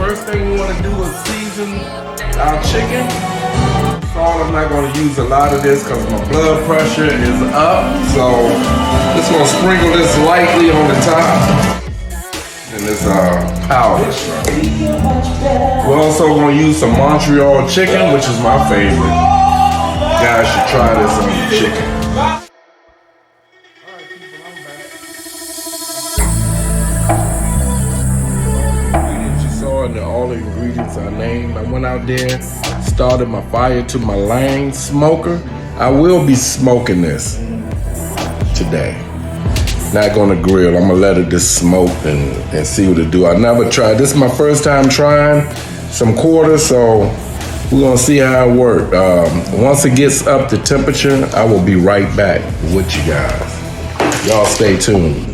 first thing we want to do is season our chicken. Salt, I'm not going to use a lot of this because my blood pressure is up. So just going to sprinkle this lightly on the top. And this powder. We're also going to use some Montreal chicken, which is my favorite. You guys should try this on the chicken. And all the ingredients I named. I went out there, started my fire to my Lang smoker. I will be smoking this today. Not gonna grill. I'm gonna let it just smoke and see what it do. I never tried. This is my first time trying some quarters, so we're gonna see how it works. Once it gets up to temperature, I will be right back with you guys. Y'all stay tuned.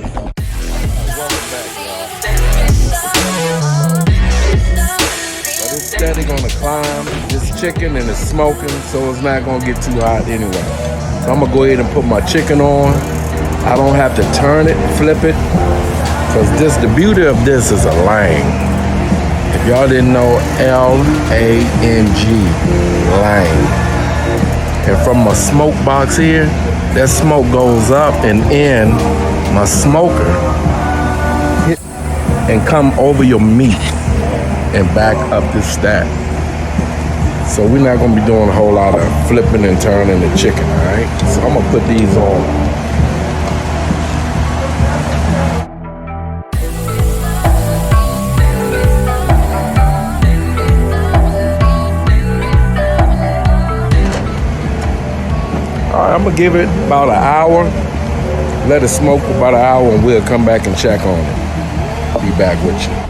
Steady gonna climb this chicken and it's smoking, so it's not gonna get too hot anyway. So I'm gonna go ahead and put my chicken on. I don't have to turn it, flip it, because the beauty of this is a Lang. If y'all didn't know, L-A-N-G, Lang. And from my smoke box here, that smoke goes up and in my smoker and come over your meat and back up this stack. So we're not gonna be doing a whole lot of flipping and turning the chicken, all right? So I'm gonna put these on. All right, I'm gonna give it about an hour. Let it smoke for about an hour and we'll come back and check on it. I'll be back with you.